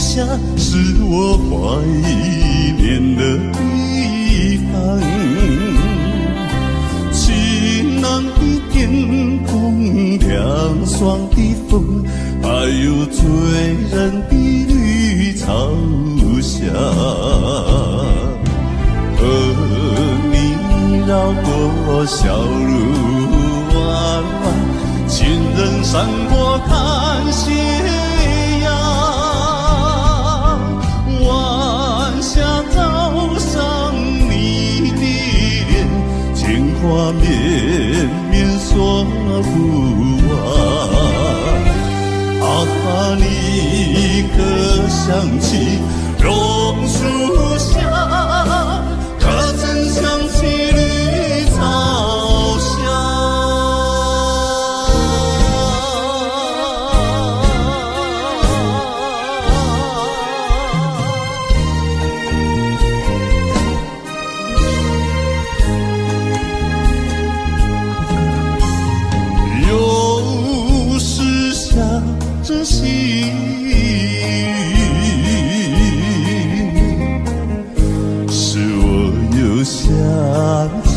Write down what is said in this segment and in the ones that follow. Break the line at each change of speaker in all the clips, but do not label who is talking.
下是我怀念的地方。晴朗的天空，凉爽的风，还有醉人的绿草香。和你绕过小路弯弯，情人山坡看斜阳，晚霞照上你的脸，牵挂绵绵说不完。啊，你可想起榕树下，可曾想起绿草香？有时下着细雨，是我又想起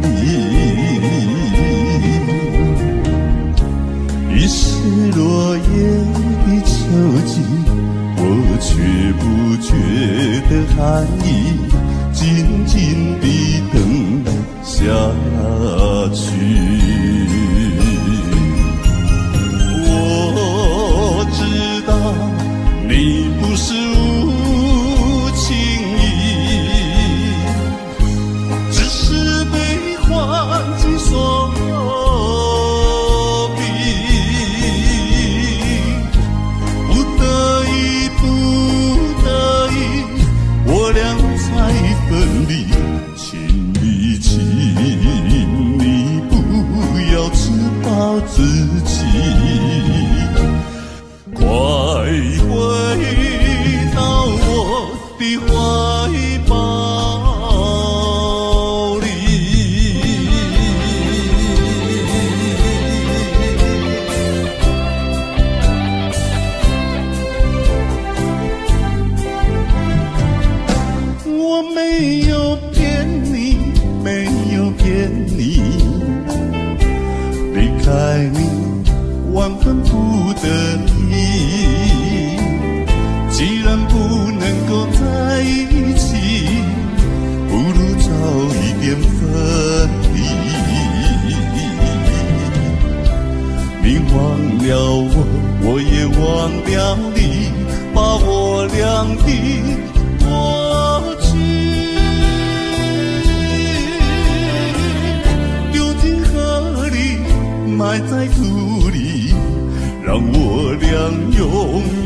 你。已是落叶的秋季，我却不觉得寒意，静静地等待下去。我知道你不是无情意，只是悲欢尽所病。不得已，不得已，我俩才分离。请你，请你不要自暴自弃，快回到我的怀抱里。我没有骗你，没有骗你，离开你万分不得已。既然不能够在一起，不如早一点分离。你忘了我，我也忘了你，把我俩的过去丢进河里，埋在土里，让我俩永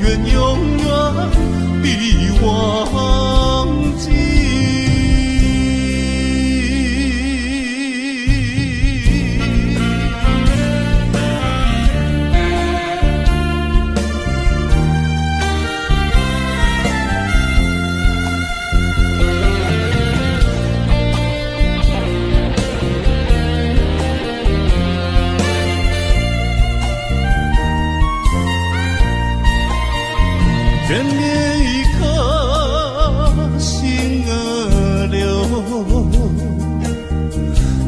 远永远地忘记。眷恋一颗心儿流，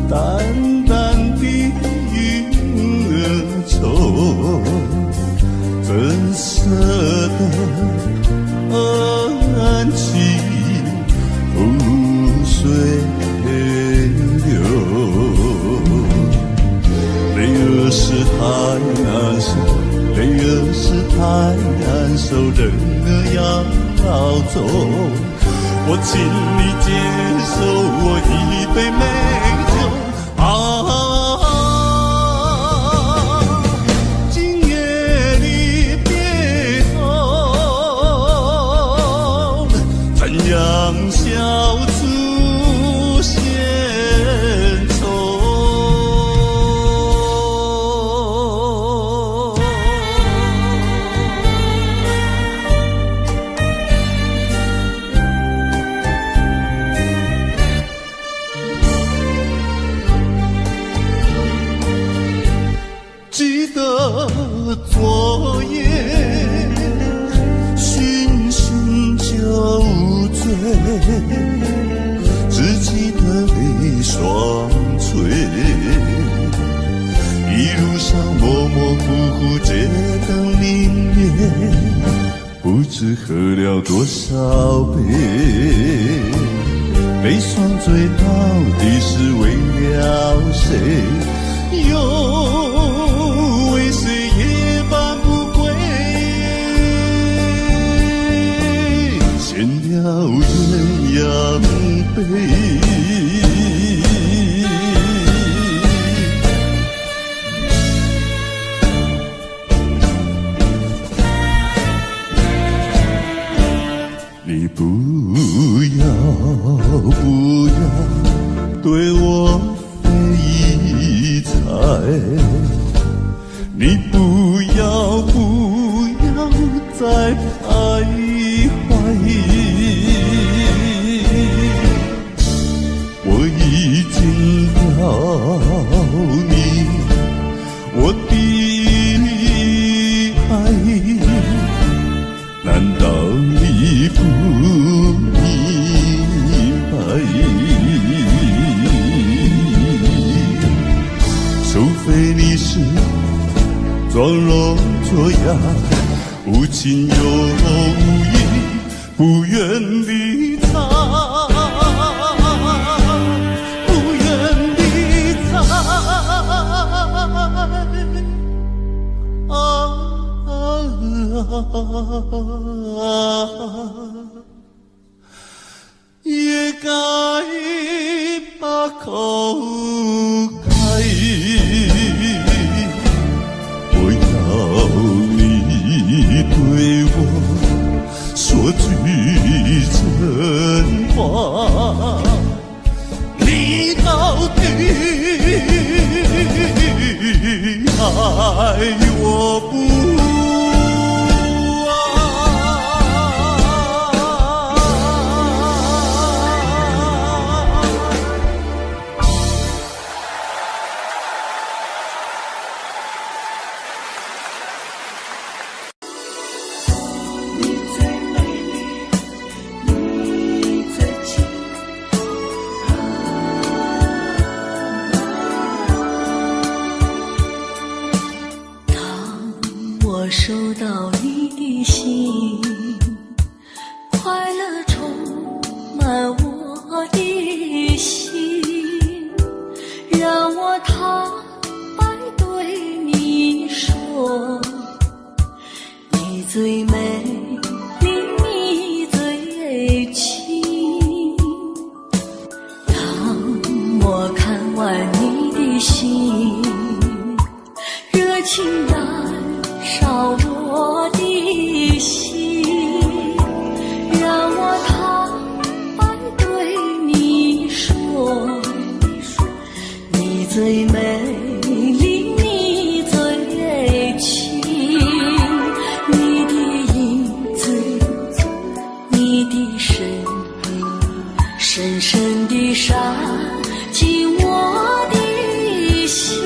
淡淡的云儿愁，怎舍得恩情付水流。泪儿是太难受，泪儿是太难受，人儿要走，我请你接受我一杯美酒啊。今夜里别后，怎样消除闲愁？不知喝了多少杯，泪双醉到底是为了谁？又为谁夜半不归？牵了鸳鸯杯。你不要对我非议猜，你不要再徘徊，我已经了你我的爱，难道你不明白？除非你是装聋作哑，无情又无义，不愿理睬，不愿理睬。也该把口开，我要你对我说句真话，你到底爱我不？
我收到你的信，快乐充满我的心，让我坦白对你说，你最美丽，你最亲。当我看完你的信，热情烧我的心，让我坦白对你说，你最美丽，你最亲，你的影子，你的身影，深深地杀进我的心。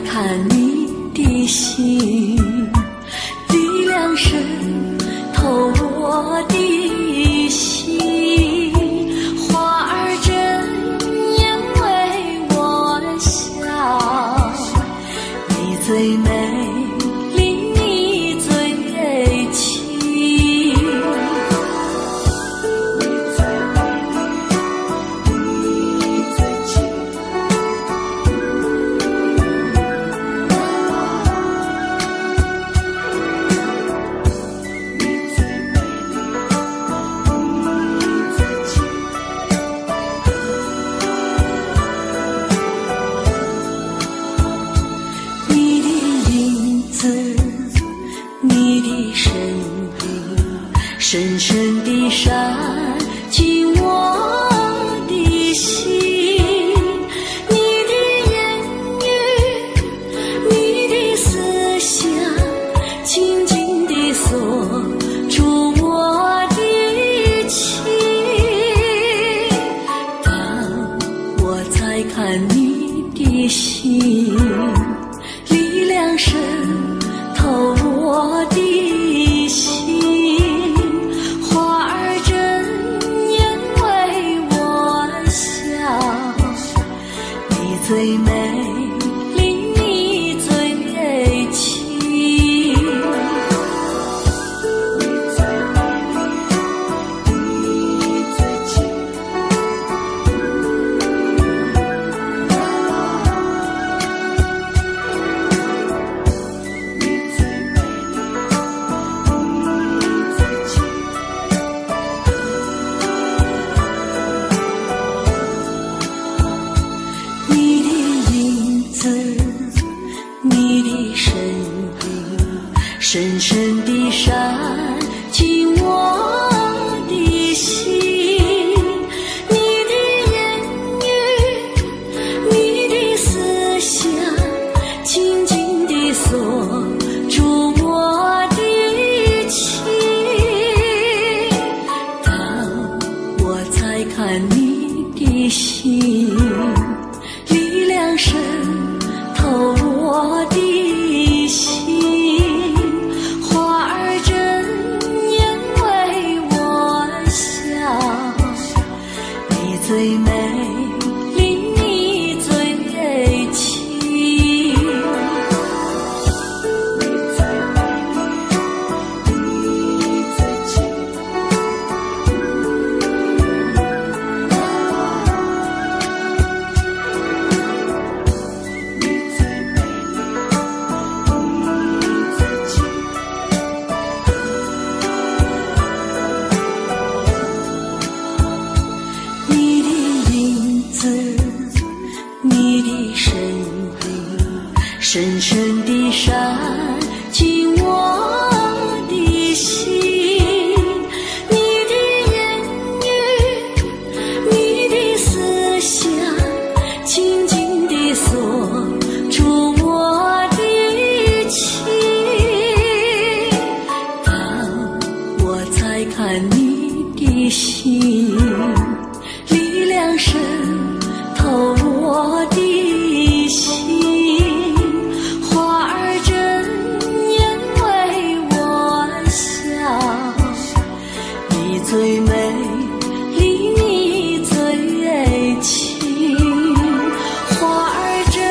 看你的心，力量渗透我的心，花儿睁眼为我笑，你最美丽，你最亲。深深地杀进我的心，你的言语，你的思想，紧紧地锁住我的情。当我再看你的心，力量渗透我的心。才看你的心，力量渗透我的心，花儿睁眼为我笑，你最美丽，你最亲，花儿睁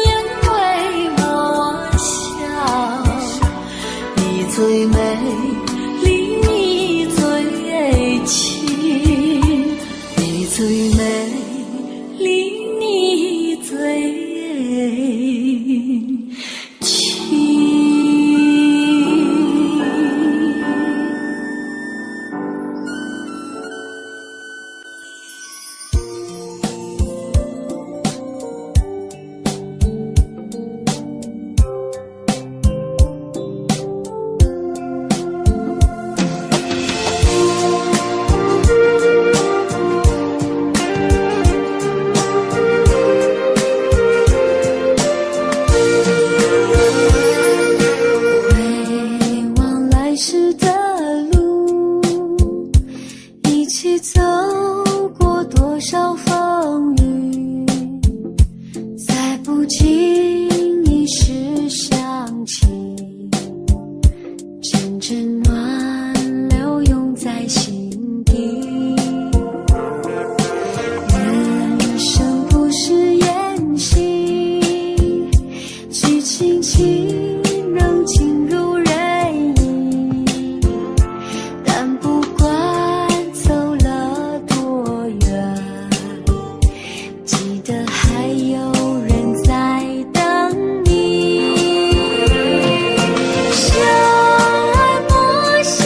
眼为我笑，你最美丽，你最亲，你最美丽，你最亲。回望来时的路，一起走过多少风雨，在不经意时想起，阵阵暖流涌在心底。人生不是演戏，去轻轻能进入人意，但不管走了多远，记得还有人在等你。相爱莫相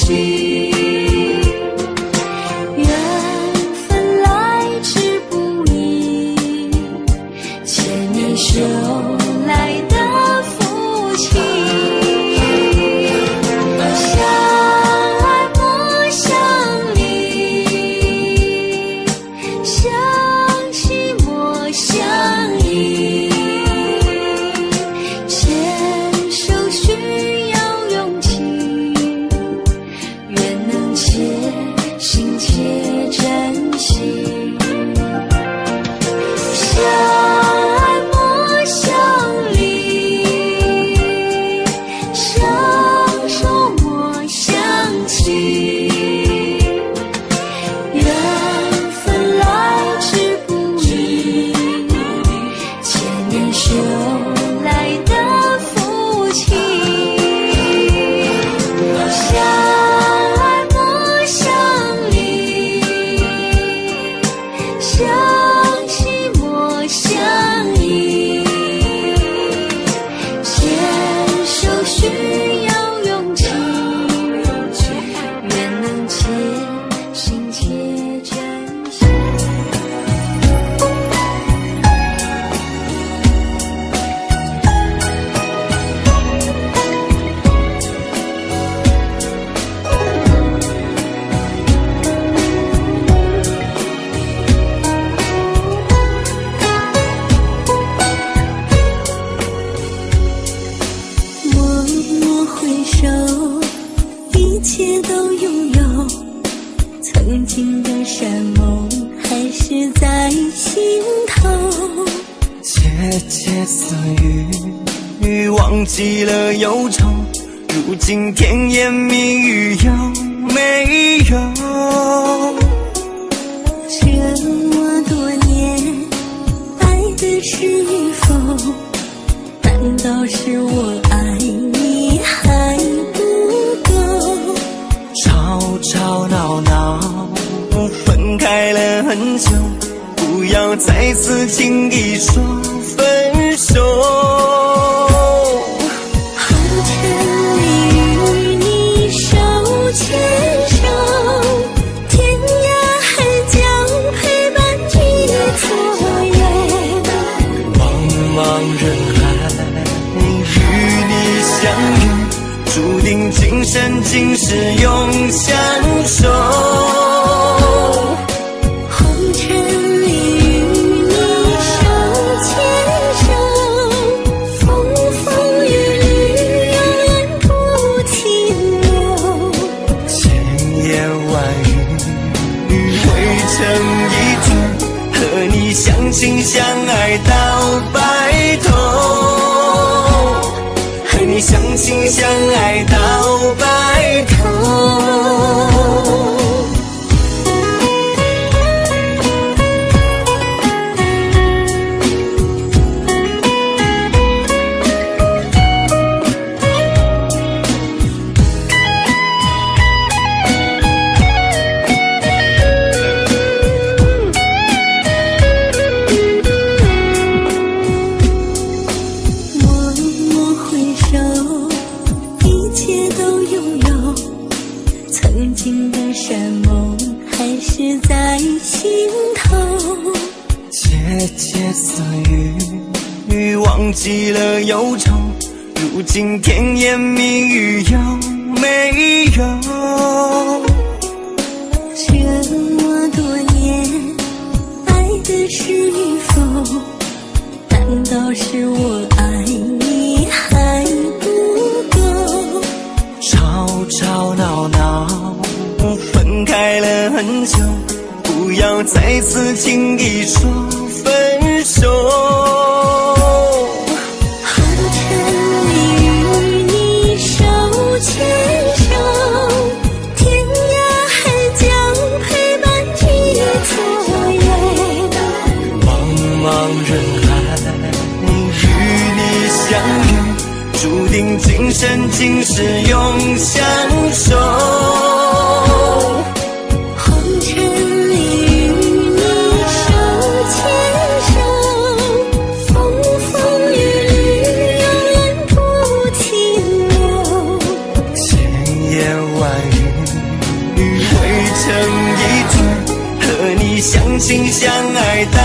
续。缘分来之不易，千年修来的夫妻。曾经的山盟还是在心头，
窃窃私语，忘记了忧愁。如今甜言蜜语有没有？
这么多年，爱的是与否？难道是我爱你还不够？
吵吵闹闹，分开了很久，不要再次轻易说分手。
红尘里与你手牵手，天涯海角陪伴你左右。
茫茫人海与你相遇，注定今生今世永相守。
红尘里与你手牵手，风风雨雨永远不停留。
千言万语汇成一句，和你相亲相爱到白头，和你相亲相爱到白头。
曾经的山盟还是在心头，
窃窃私语，忘记了忧愁。如今甜言蜜语有没有？
这么多年，爱的是与否？难道是我爱你还不够？
吵吵闹闹，分开了很久，不要再次轻易说分手。
红尘里与你手牵手，天涯海角陪伴你左右。
茫茫人海与你相遇，注定今生今世永相守。
红尘里与你手牵手，风风雨雨永远不停留。
千言万语成一对，和你相亲相爱到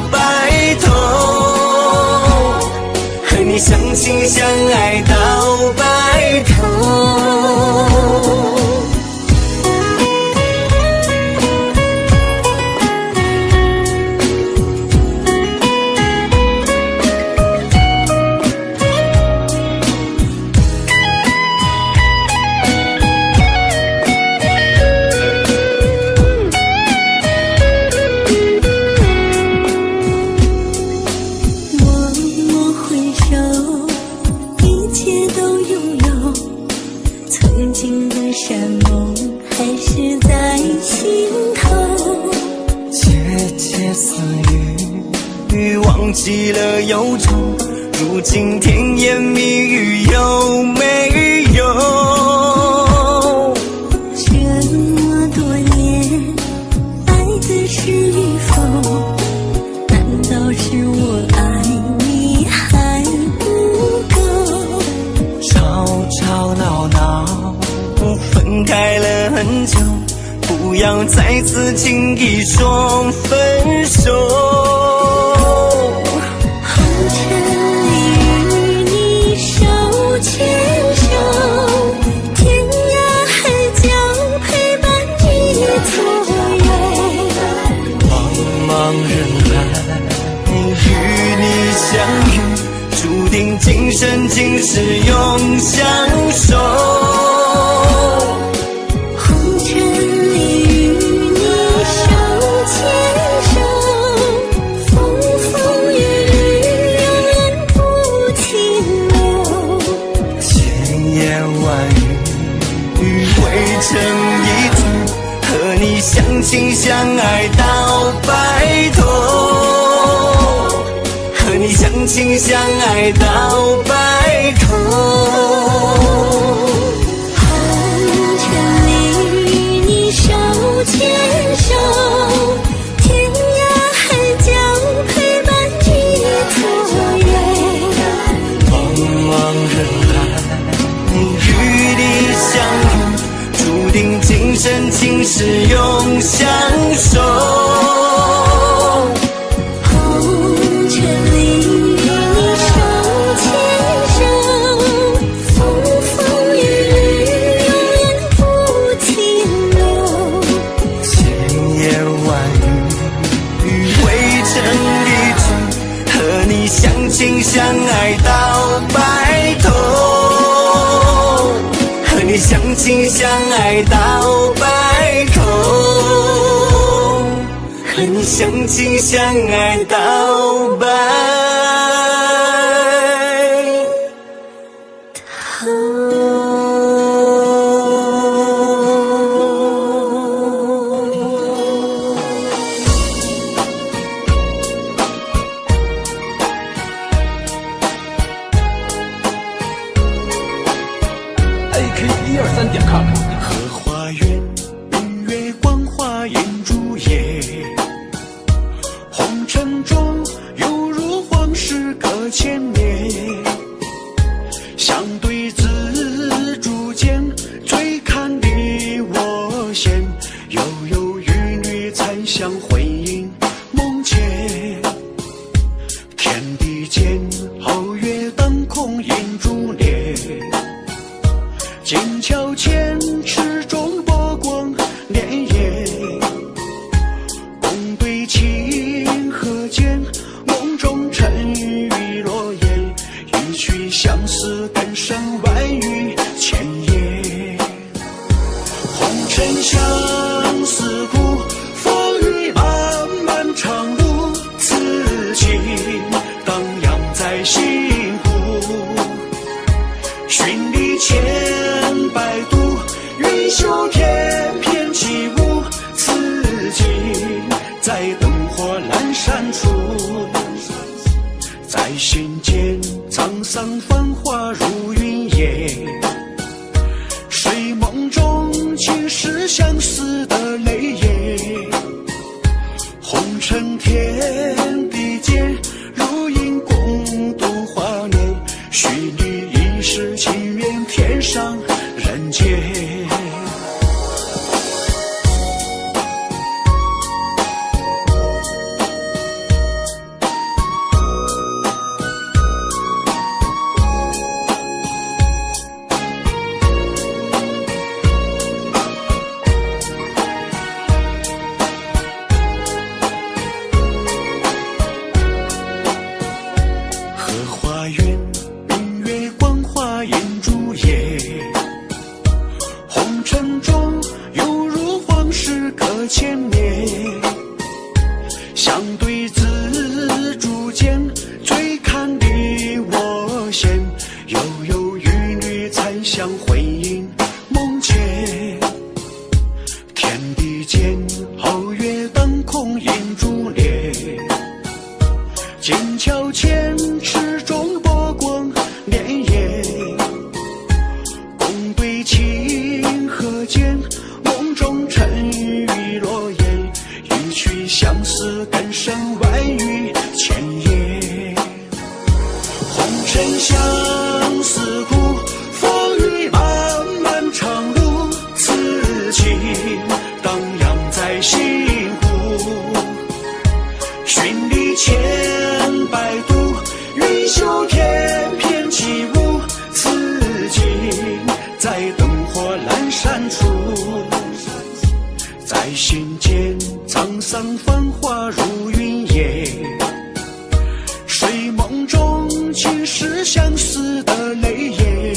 白头，和你相亲相爱到白头。忘记了忧愁，如今甜言蜜语有没有？
这么多年，爱的是与否？难道是我爱你还不够？
吵吵闹闹，分开了很久，不要再次轻易说分手。注定今生今世永相守，
红尘里与你手牵手，风风雨雨永远不停留，
千言万语汇成一句，和你相亲相爱到白头，和你相亲相爱到白头。
红尘里与你手牵手，天涯海角陪伴你左右，
茫茫人海与你相遇，注定今生今世永相守。相亲相爱到白头，和你相亲相爱到白头，和你相亲相爱到白头。
荷花园，明月光华映竹叶，红尘中犹如往事搁千年。相对紫竹间，醉看你我闲，悠悠玉女残香魂萦梦牵。天地间，皓月当空映珠帘。静桥前，池中波光潋滟，共对清河间，梦中尘雨落雁，一曲相思更胜万语千言。红尘相思苦，风雨漫漫长路，此情荡漾在心湖。寻你千百度，云袖翩翩起舞，此景在灯火阑珊处。在心间沧桑繁华如云烟，睡梦中尽是相思的泪眼。红尘天地间，如影共度华年，许你一世情缘，天上人间。
何牵念，相对自竹间，最看你我嫌，犹犹豫豫才相回应梦前。天地间皓月当空映珠帘，剑桥前池中波光潋滟，共对清河间，梦中尘雨落雁，欲去相思更胜万语千言。红尘相思苦，风雨漫漫长路，此情荡漾在心湖。寻历千百度，云袖天翩起舞，此景在灯火阑珊处。在心间沧桑繁华如云烟，睡梦中尽是相思的泪眼。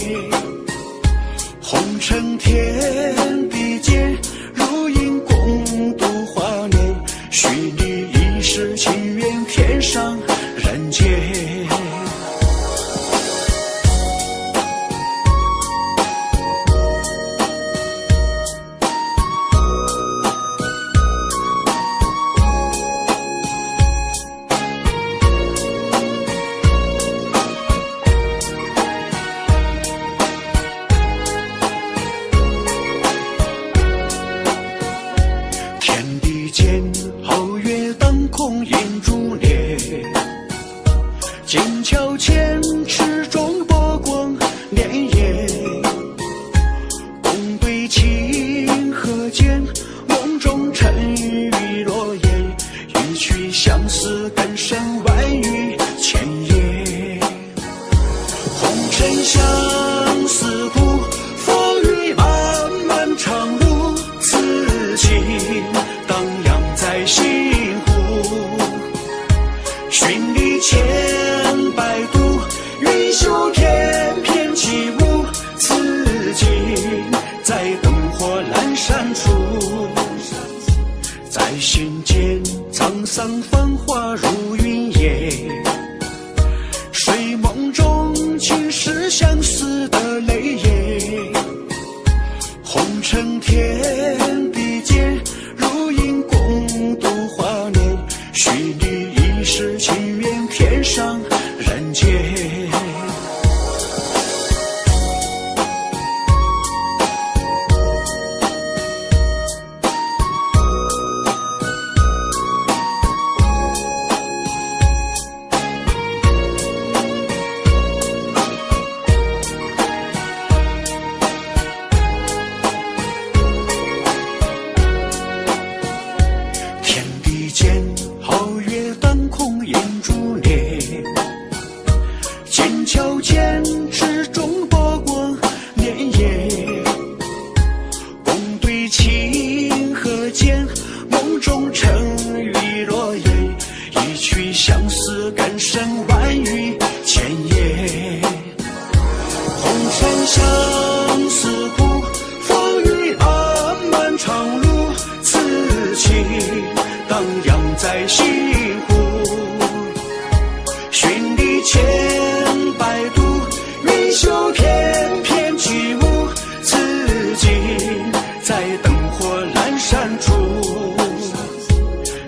红尘天地间，如影共度华年，许你一世情缘，天上人间。天地间皓月当空映珠帘，剑桥前池中波光潋滟，共对清河间，梦中尘雨落雁，欲去相思更胜万语千言。红尘相思苦，风雨漫漫长路，此情荡漾在心湖。寻历千百度，云袖天翩起舞，此景在灯火阑珊处。在心间沧桑繁华如云烟，睡梦中尽是相思的泪眼。红尘天地间，如影共度华年，许你一世情缘，天上人间。天地间皓月当空映珠帘，剑桥前池中波光潋滟，共对清河间，梦中尘雨落雁，一曲相思更胜万语千言。红尘相思苦，风雨漫漫长路，此情荡漾在心湖。寻历千百度，云袖天翩起舞，此景在灯火阑珊处。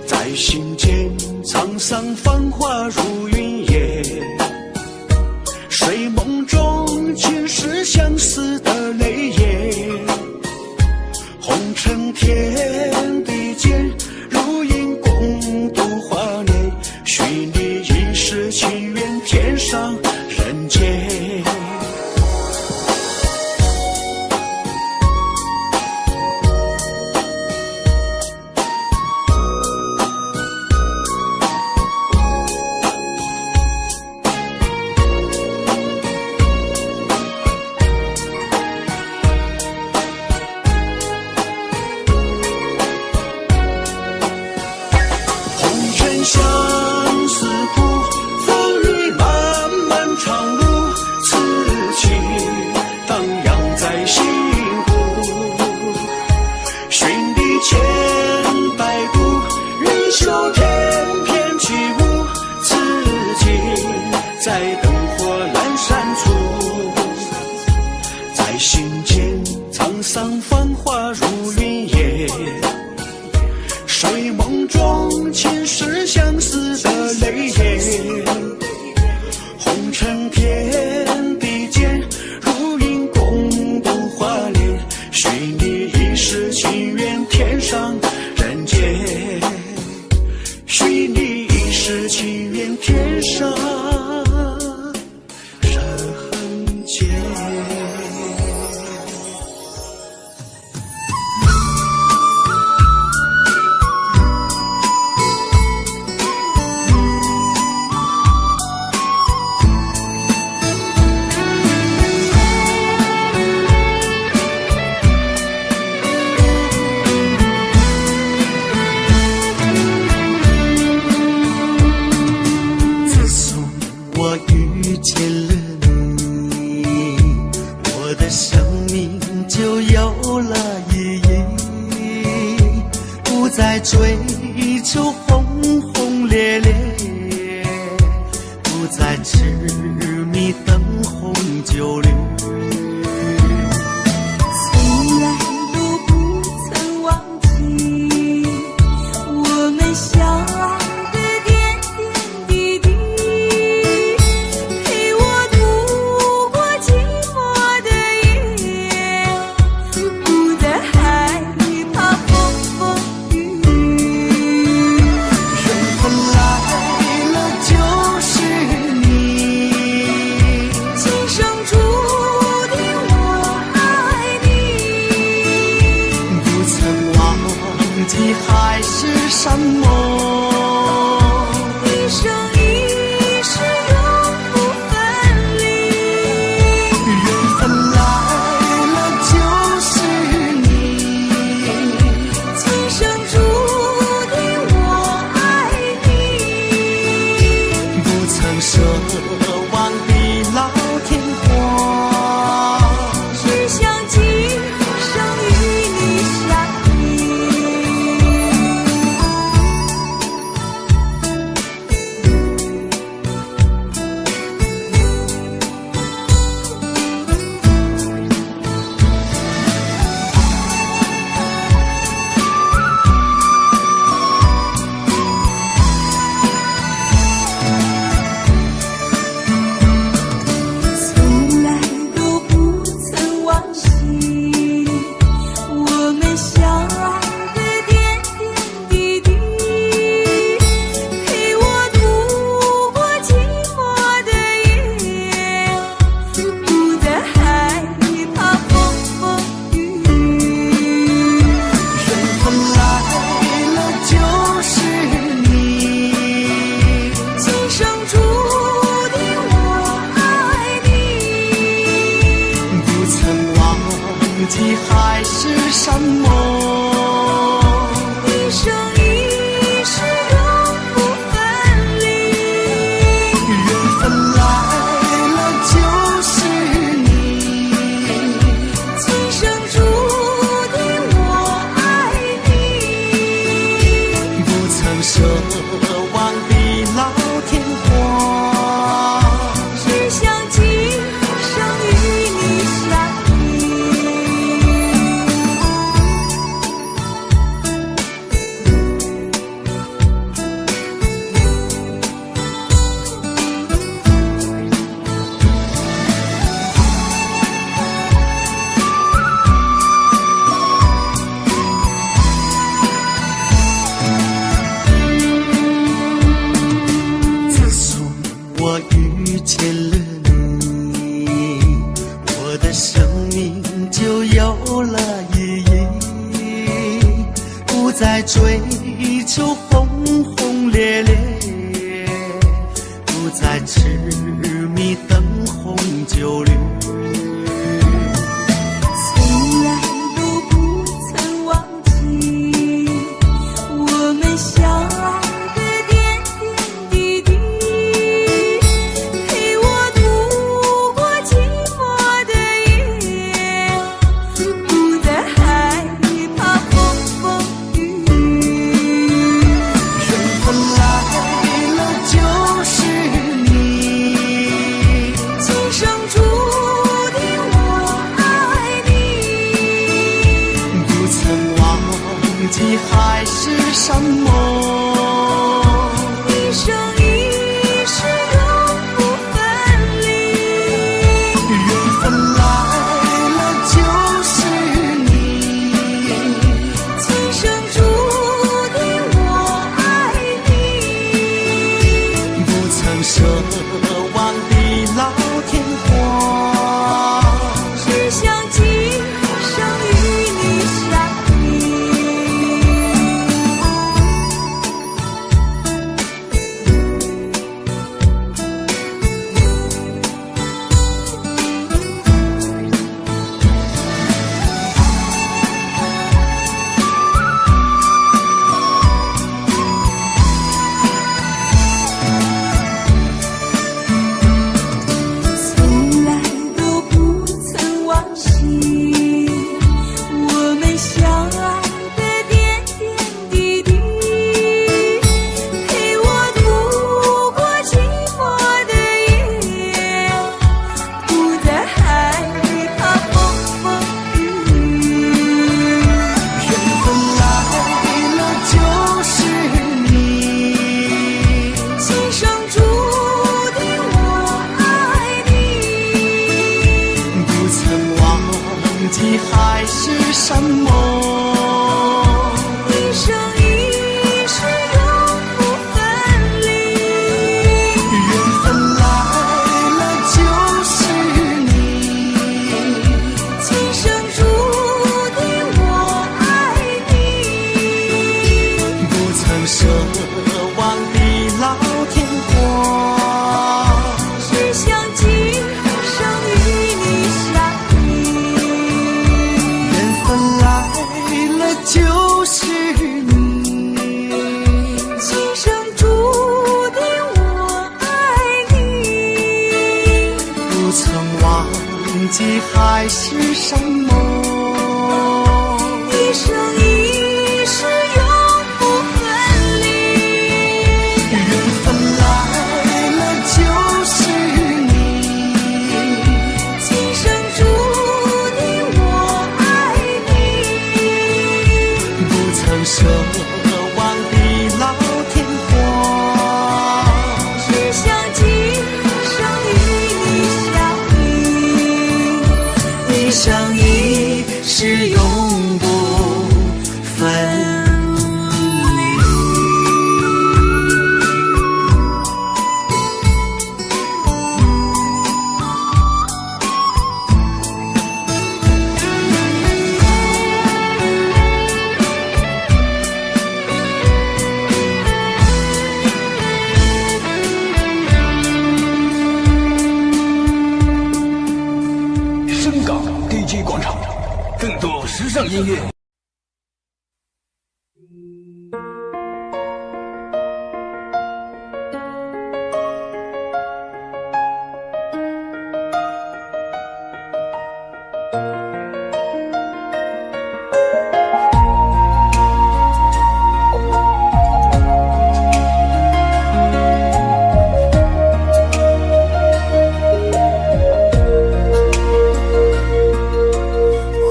在心间沧桑繁华如云烟，睡梦中尽是相思的泪眼。红尘天地间，如影共度华年，许你一世情缘，天上人间。相思苦，风雨漫漫长路，此情荡漾在心湖。寻历千秋天翩起舞，此景在灯火阑珊处，在心间沧桑繁华如云烟，睡梦中前世相思的泪眼，红尘天地间如影共度华年，许你一世情缘天上人间，许你一世情缘天上人间。
追求轰轰烈烈，不再痴迷灯红酒绿，
从来都不曾忘记我们相爱的点点滴滴，陪我度过寂寞的夜，不再害怕风风雨雨。
缘分来了就是你，
今生注定我爱你，
不曾忘记海誓山盟。
一生一世永不分离。
缘分来了就是你，
今生注定我爱你，
不曾奢望地老天荒，
只想今生与你相依。从来都不曾忘记我们相爱的点点滴滴，陪我度过寂寞的夜，不再害怕风风雨雨。
缘分来了就是你，
今生注定我爱你，
不曾忘记海誓山盟。
一生一世永不分离。
缘分来了就是你，
今生注定我爱你，
不曾奢望地老天荒，
只想今生与你相依。
自从我遇见了你，我的生命就有了意义，不再追求轰轰烈烈，不再痴迷灯红酒绿。
从来都不曾忘记我们相爱的点点滴滴，陪我度过寂寞的夜，不再害怕风风雨雨。
缘
记还是什么？
一生一世永不分离。
缘分来了就是你，
今生注定我爱你，
不曾奢望的老天荒，
只想今生与你相依。从来都不曾忘记我们相爱的点点滴滴，陪我度过寂寞的夜，不再害怕风风雨雨。
缘分来了就是你，
今生注定我爱你，
不曾忘记还是什么？
一生一世永不分离。
缘分来了就是你，
今生注定我爱你，
不曾奢望的老天荒，
只想今生与你相依。
缘分来了就是你，
今生注定我爱你，
不曾忘记还是什么？
一生一世永不分离。
缘分来了就是你，
今生注定我爱你，
不曾奢望的老天荒，
只想今生与你相依。
一生一世永不分离。
深港 DJ 广场，更多时尚音乐。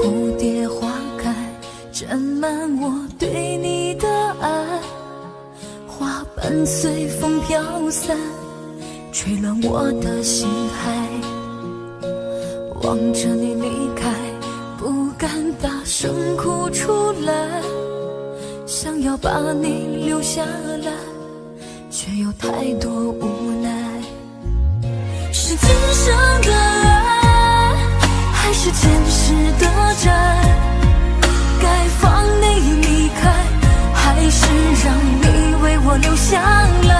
蝴蝶花开，沾满我对你的爱，花瓣随风飘散，吹乱我的心海。望着你离开，不敢大声哭出来，想要把你留下来，却有太多无奈。是今生的爱，还是前世的债？该放你离开，还是让你为我留下来？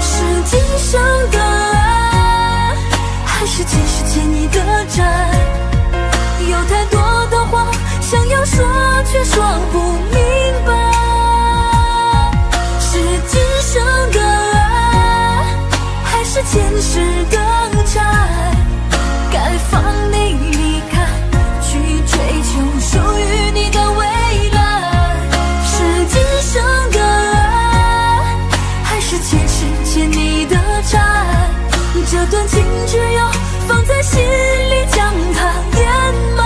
是今生的爱，还是前世欠你的债？有太多的话想要说，却说不明白。是今生的爱，还是前世的债？该放你离开，去追求属于你的未来。是今生的爱，还是前世欠你的债？这段情只有放在心里，将它掩埋。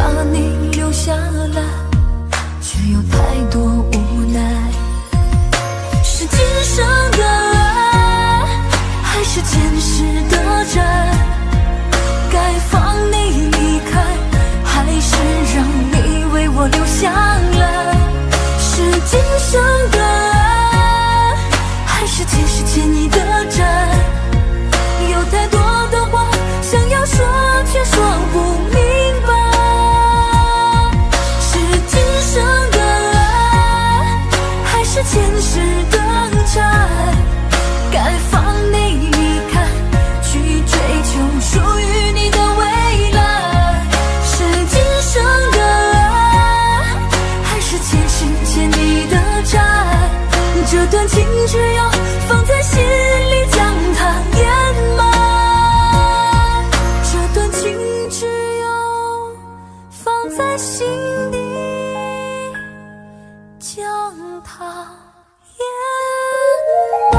把你留下来，却有太多无奈。是今生的爱，还是前世的债？该放你离开，还是让你为我留下来？是今生的爱，还是前世欠你的债？有太多的话想要说，却说不明白。是今生的爱，还是前世的债？该放你离开，去追求属于你的未来。是今生的爱，还是前世欠你的债？这段情只有放在心里将它掩埋，这段情只有放在心里将它掩埋。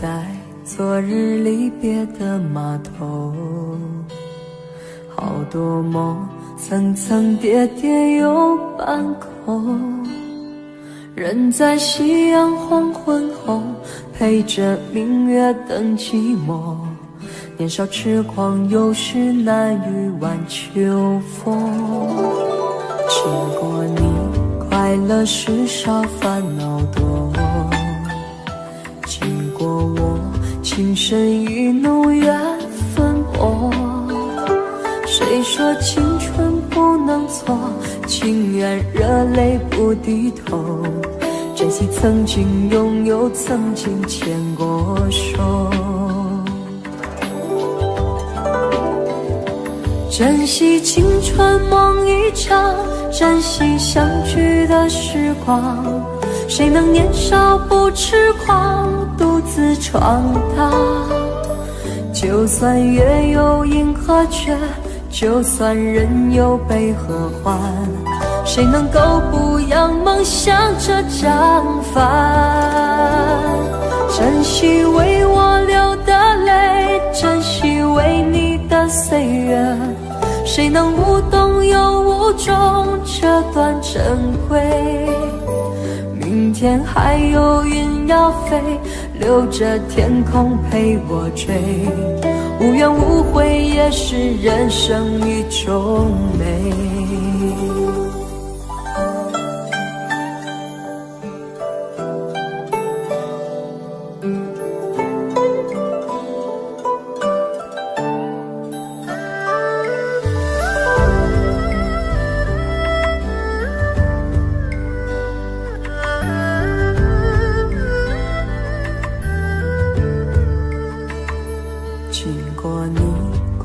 在昨日离别的码头，好多梦层层叠叠又半空，人在夕阳黄昏后，陪着明月等寂寞。年少痴狂，有时难御晚秋风。经过你，快乐时少，烦恼多。经过我，情深意浓，缘分薄。谁说青春不能错？情愿热泪不低头。珍惜曾经拥有，曾经牵过手。珍惜青春梦一场，珍惜相聚的时光。谁能年少不痴狂，独自闯荡？就算月有阴和缺，就算人有悲和欢，谁能够不扬梦想这张帆？珍惜为我流的泪，珍惜为你的岁月，谁能无动又无衷这段珍贵？明天还有云要飞，留着天空陪我追。无怨无悔也是人生一种美。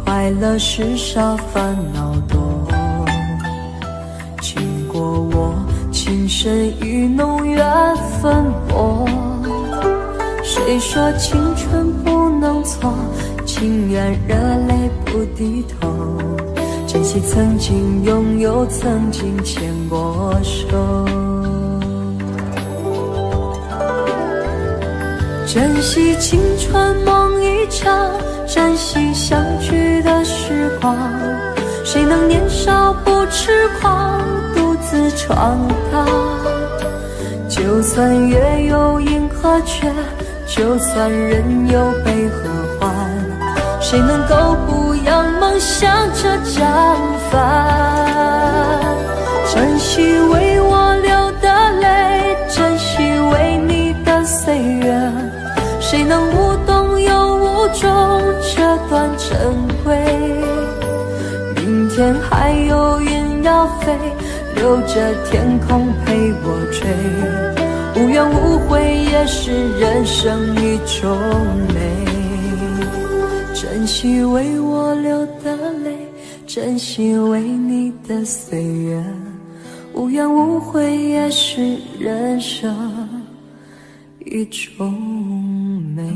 快乐时少，烦恼多。经过我，情深意浓，缘分薄。谁说青春不能错？情愿热泪不低头。珍惜曾经拥有，曾经牵过手。珍惜青春梦一场，珍惜相聚的时光。谁能年少不痴狂，独自闯荡？就算月有阴和缺，就算人有悲和欢，谁能够不扬梦想这张帆？珍惜为我流的泪，珍惜为你的岁月，谁能无动又无衷这段珍贵？明
天还有云要飞，留着天空陪我追。无怨无悔也是人生一种美，珍惜为我流的泪，珍惜为你的岁月，无怨无悔也是人生一种美。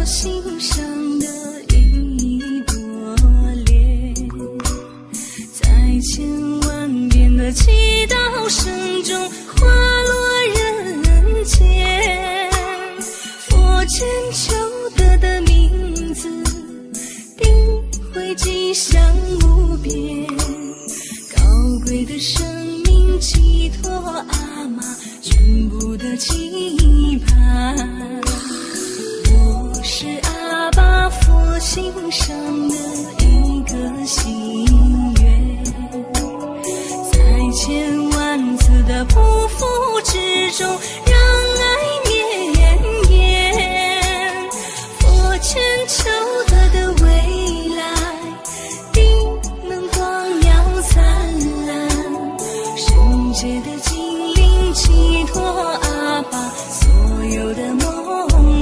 心上的一朵莲，在千万遍的祈祷声中滑落人间。佛前求得的名字，定会吉祥无边。高贵的生命寄托阿妈全部的期盼。我是阿爸佛心上的一个心愿，在千万次的匍匐之中，让爱绵延。佛前求得的未来，定能光耀灿烂。圣洁的精灵寄托阿爸所有的梦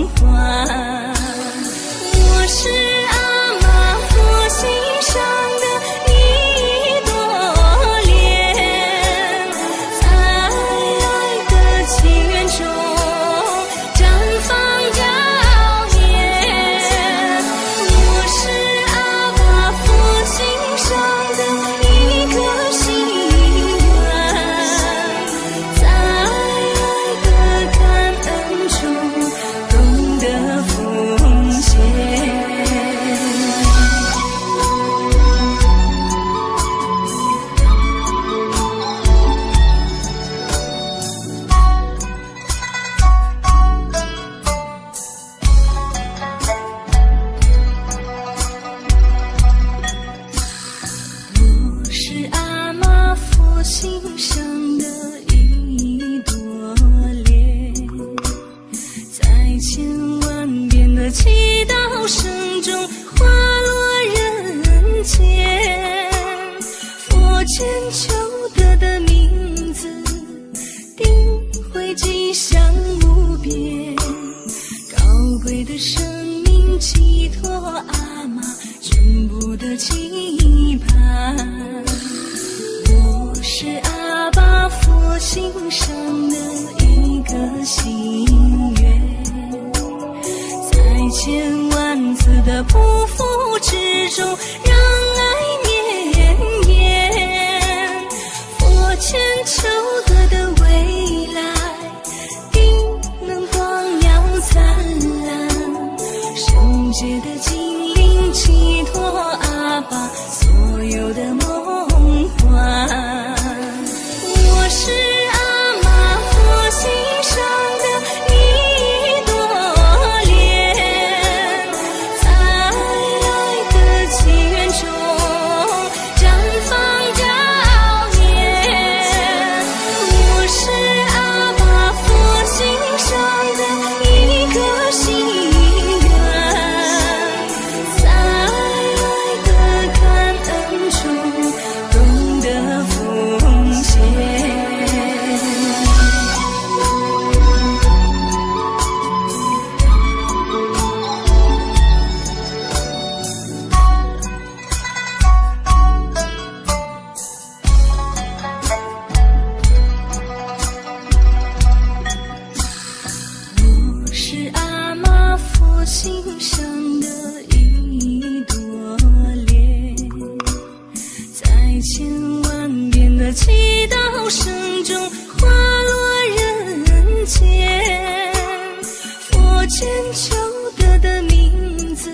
幻。我是阿妈佛心上的一朵莲，在爱的祈愿中绽放耀眼。我是阿爸佛心上的一个心愿，在爱的感恩中懂得奉献。我是阿妈佛心上的一朵莲，在千万遍的祈祷声中滑落人间。佛前求得的名字，定会吉祥无边。高贵的生命寄托阿妈全部的期盼。我是阿爸佛心上的一个心愿，在千万次的匍匐之中，让爱绵延。佛前求得的未来，定能光耀灿烂。圣洁的精灵寄托阿爸所有的梦幻。我是阿妈佛心上的一朵莲，在爱的祈愿中绽放耀眼。我是阿爸佛心上的一个心愿，在爱的感恩中懂得奉献。我是阿妈佛心上的一朵莲，在千万遍的祈祷声中滑落人间。佛前求得的名字，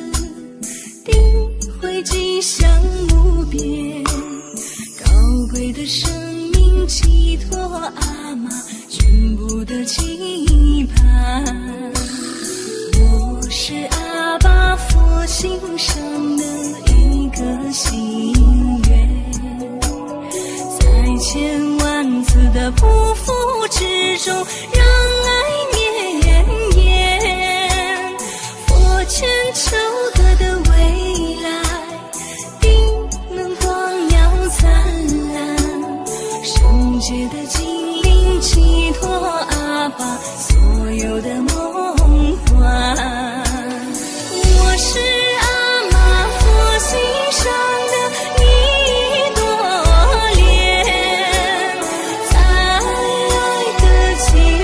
定会吉祥无边。高贵的生命寄托阿妈全部的期盼。我是阿爸佛心上的一个心愿，在千万次的匍匐之中，让爱绵延。佛前求得的未来，定能光耀灿烂。圣洁的精灵寄托阿爸所有的梦幻。我是阿妈佛心上的一朵莲，在爱的祈愿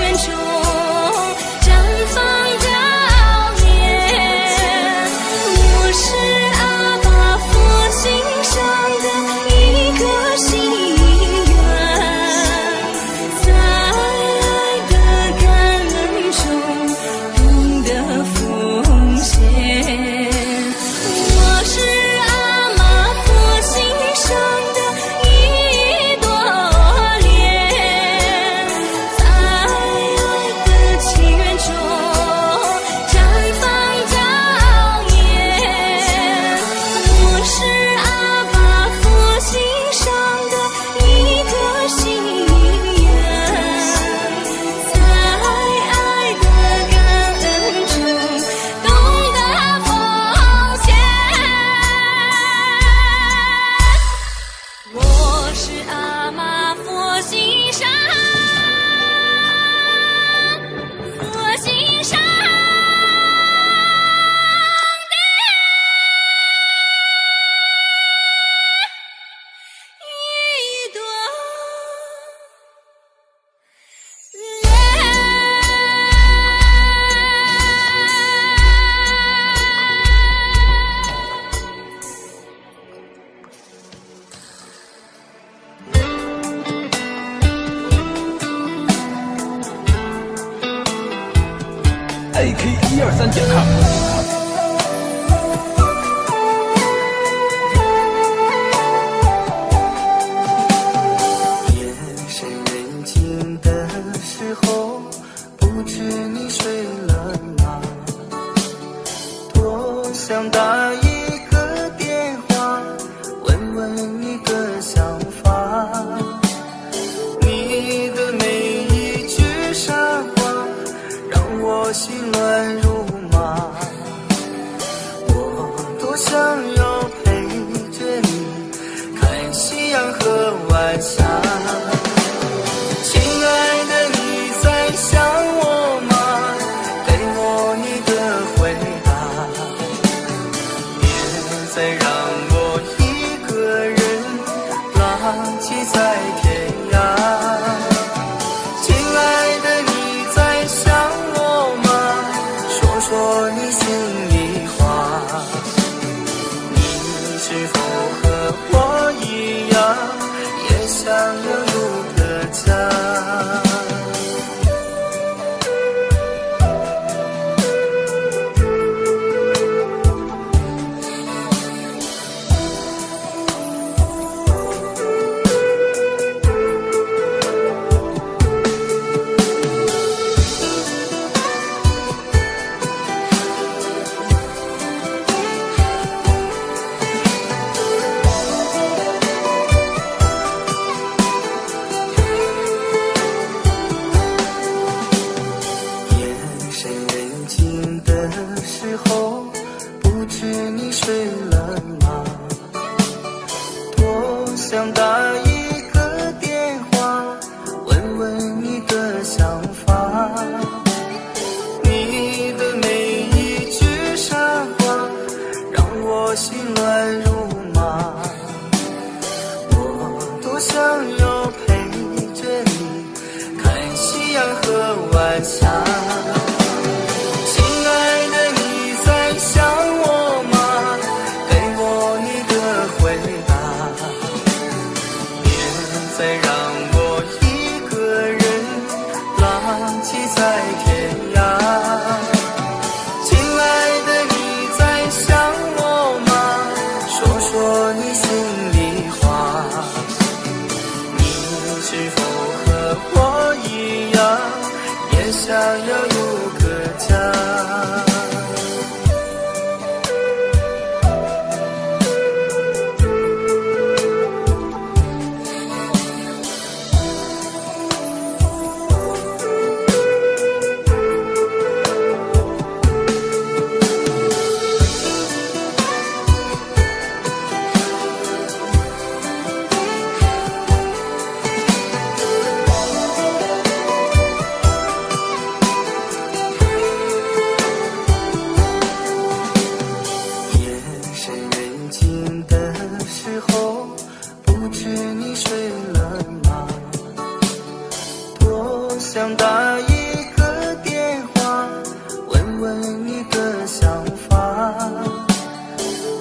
3健康。
夜深人静的时候，不知你睡了吗？多想打一个电话，问问你的想法。你的每一句傻话，让我心乱如麻。我多想要陪着你，看夕阳和晚霞。亲爱的，你在想我吗？给我你的回答，别再让我一个人浪迹在天涯。亲爱的，你在想我吗？说说你心里话。你是否和我一样，也想要有个家？夜深人静的时候，不知你睡了吗？多想打一个电话，问问你的想法。你的每一句傻话，让我心乱如麻。我多想要陪着你，看夕阳和晚霞。亲爱的，你在想我吗？给我你的回答，别再让我一个人浪迹在天涯。亲爱的，你在想我吗？说说你心里话。你是否和我一样，也想要有个家？夜深人静的时候，不知你睡了吗？多想打一个电话，问问你的想法。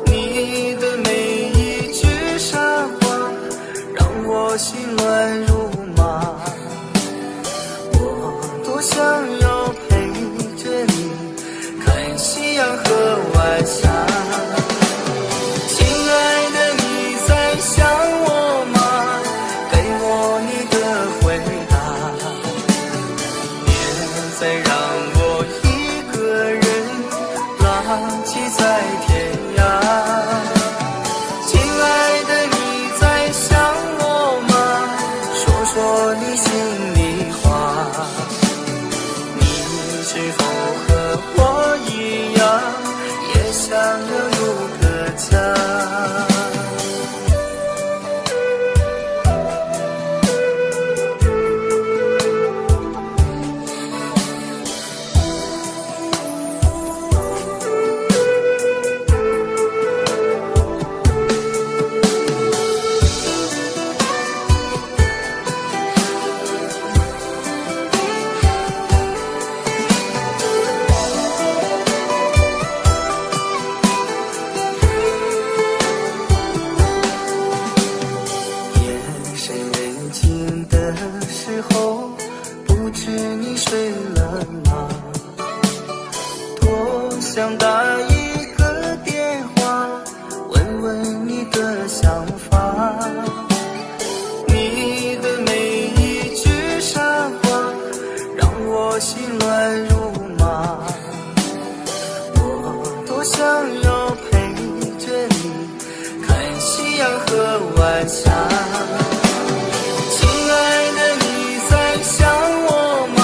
你的每一句傻话，让我心乱如麻。我多想要陪着你，看夕阳和晚霞。亲爱的，你在想我吗？给我你的回答，别再让我一个人浪迹在天涯。亲爱的，你在想我吗？说说你心里话。你是否和我一样，也想想打一个电话，问问你的想法。你的每一句傻话，让我心乱如麻。我多想要陪着你，看夕阳和晚霞。亲爱的，你在想我吗？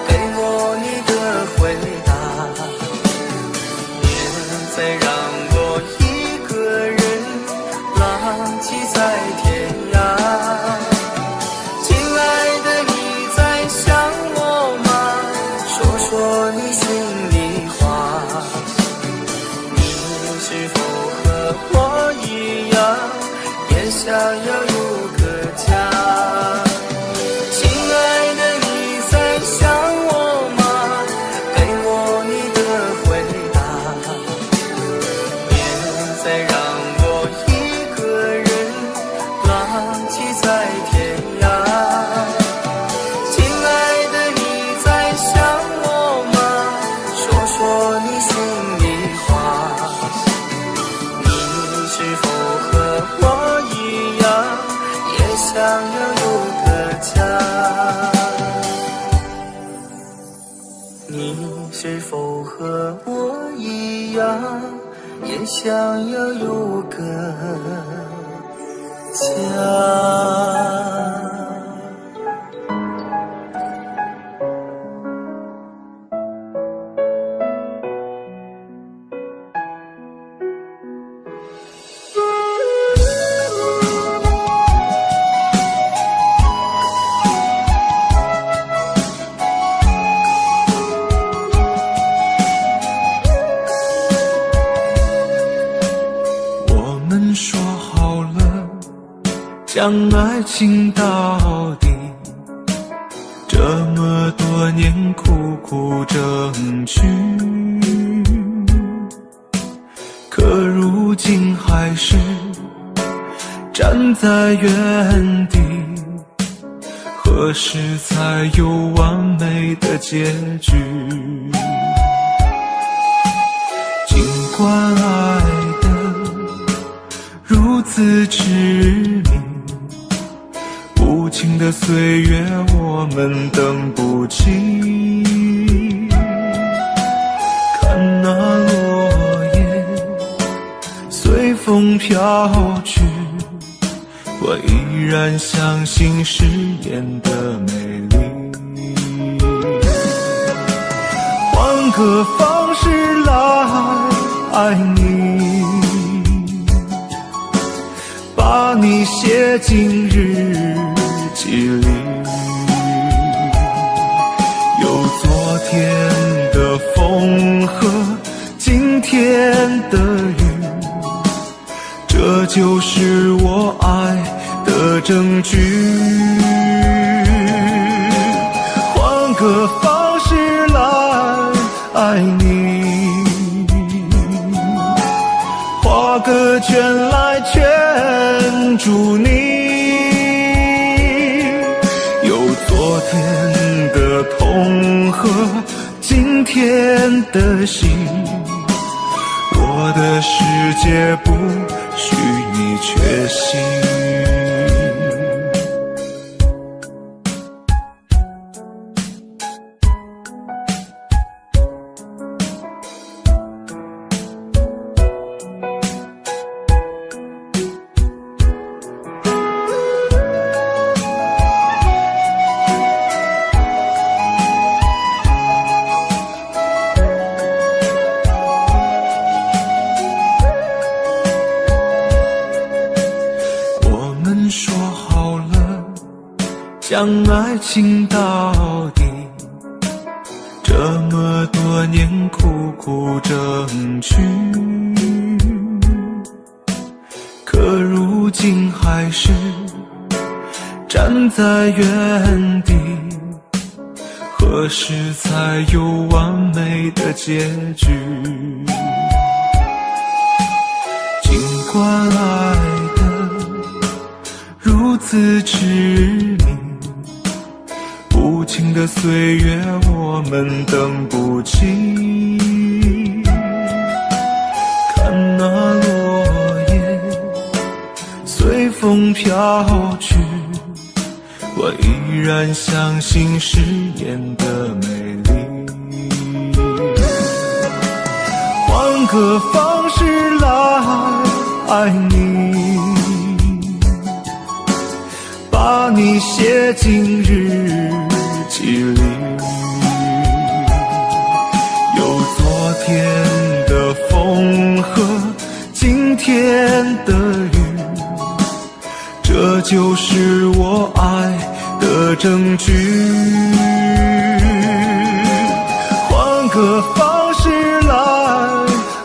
给我你的回答。别再让我一个人浪迹在天涯。亲爱的，你在想我吗？说说你心里话。你是否和我一样，也想要有个家？亲爱的，你在想我吗？给我你的回答。别再让我一个人浪迹在天涯。亲爱的，你在想我吗？说说你心里话。你是否和我一样，也想要有个家？你是否和我一样，也想要有个家？
我们说好了，将爱情到底，这么多年苦苦争取，可如今还是站在原地，何时才有完美的结局？尽管爱的如此痴迷，无情的岁月我们等不起。看那落叶随风飘去，我依然相信誓言的美丽。换个方式来爱你，把你写进日记里，有昨天的风和今天的雨，这就是我爱的证据。换个方式来爱你，画个圈来圈住你，有昨天的痛和今天的喜，我的世界不许你缺席。说好了，将爱情到底，这么多年苦苦争取，可如今还是站在原地，何时才有完美的结局？尽管爱如此痴迷，无情的岁月我们等不起。风飘去，我依然相信誓言的美丽。换个方式来爱你，把你写进日记里。有昨天的风和今天的雨，这就是我爱的证据。换个方式来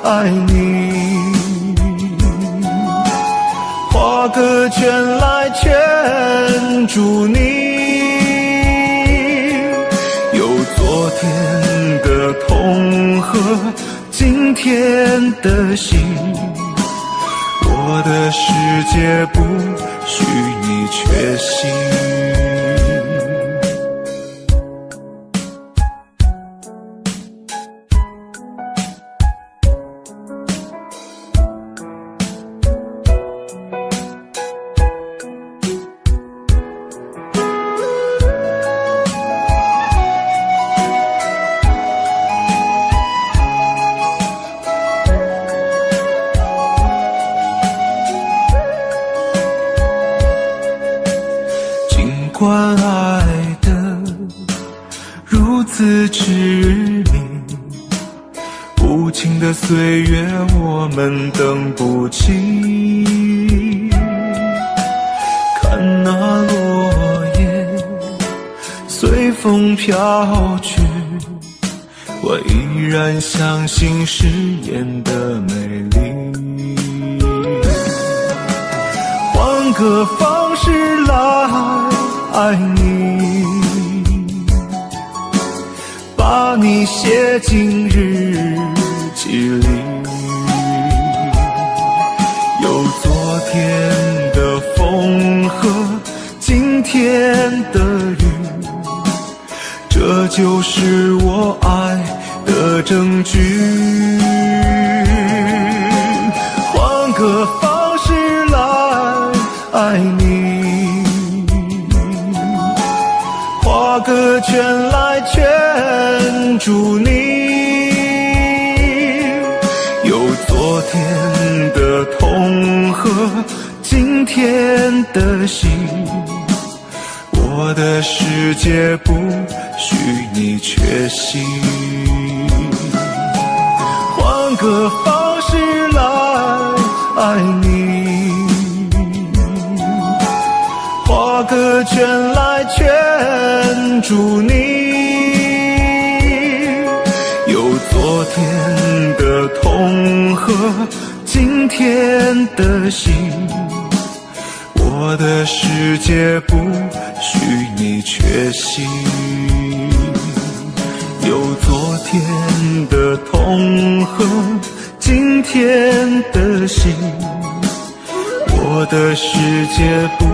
爱你，画个圈来圈住你。有昨天的痛和今天的心，我的世界不许你缺席。尽管爱得如此痴迷，无情的岁月我们等不起。看那落叶随风飘去，我依然相信誓言的美丽。换个方式来爱你，把你写进日记里。有昨天的风和今天的雨，这就是我爱的证据。换个方式来爱你，画个圈来圈住你。有昨天的痛和今天的心，我的世界不许你缺席。换个方式来爱你，画个圈来圈住你。有昨天的痛和今天的心，我的世界不许你缺席。有昨天的痛和今天的心，我的世界不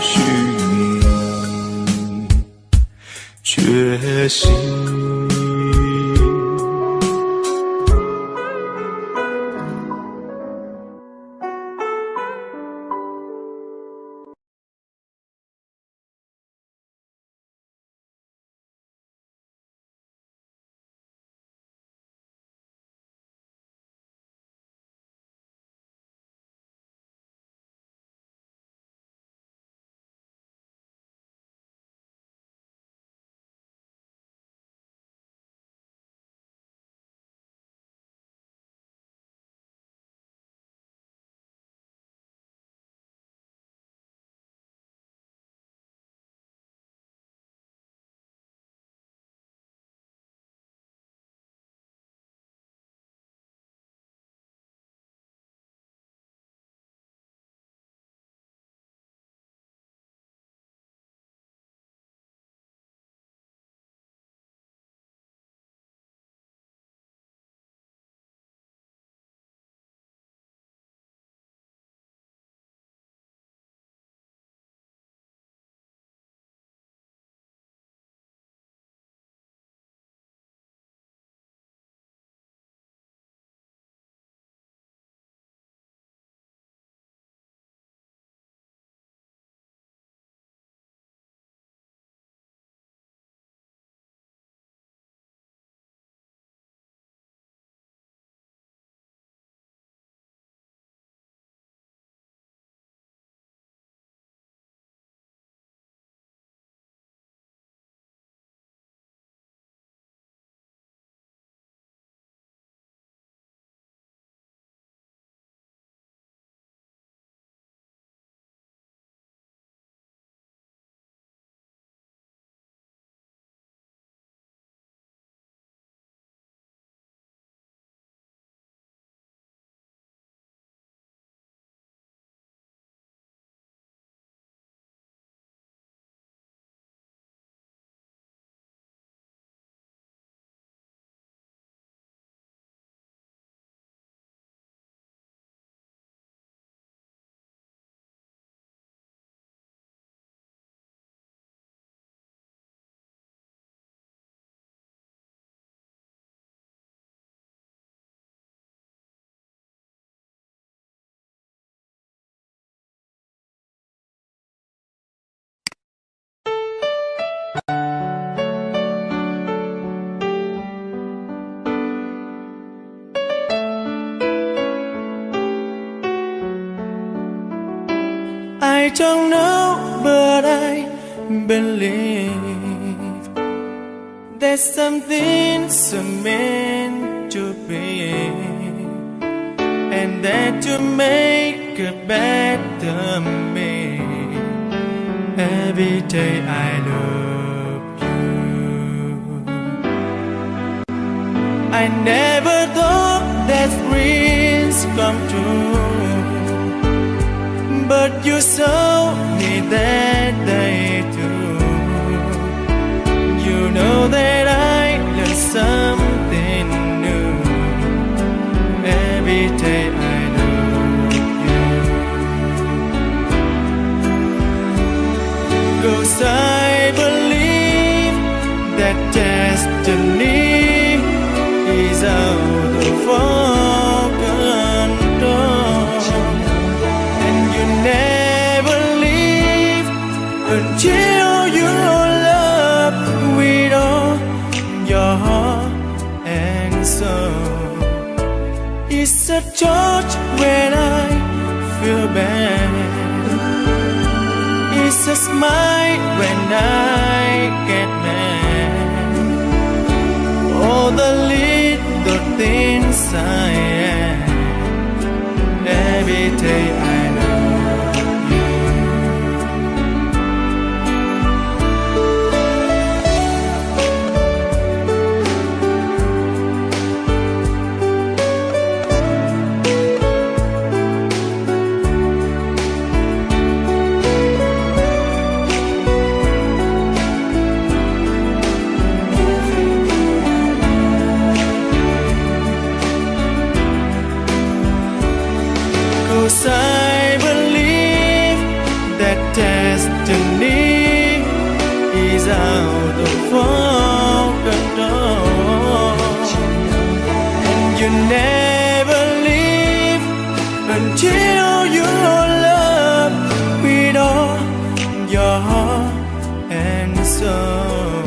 许你缺席。
I don't know, but I believe there's something so meant to be, and that to make a better me. Every day I love you. I never thought that dreams come true, but you saw me that day too. You know that I learned something new. Every day I love you. 'Cause I believe that destiny is out of our control, and you never leave until you love with all your heart and soul. It's a touch when I feel bad, it's a smile when I get mad. All the little things I am. Every day I love you. I believe that destiny is out of our control, and you never leave until you love with all your heart and soul.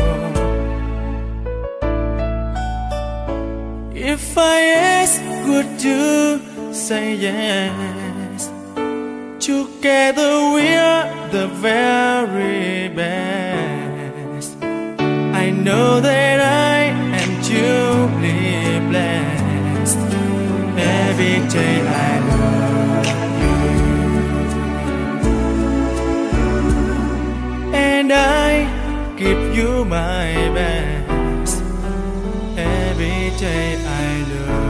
If I ask, would you say yes? Together we're the very best. I know that I am truly blessed. Every day I love you, and I give you my best. Every day I love you.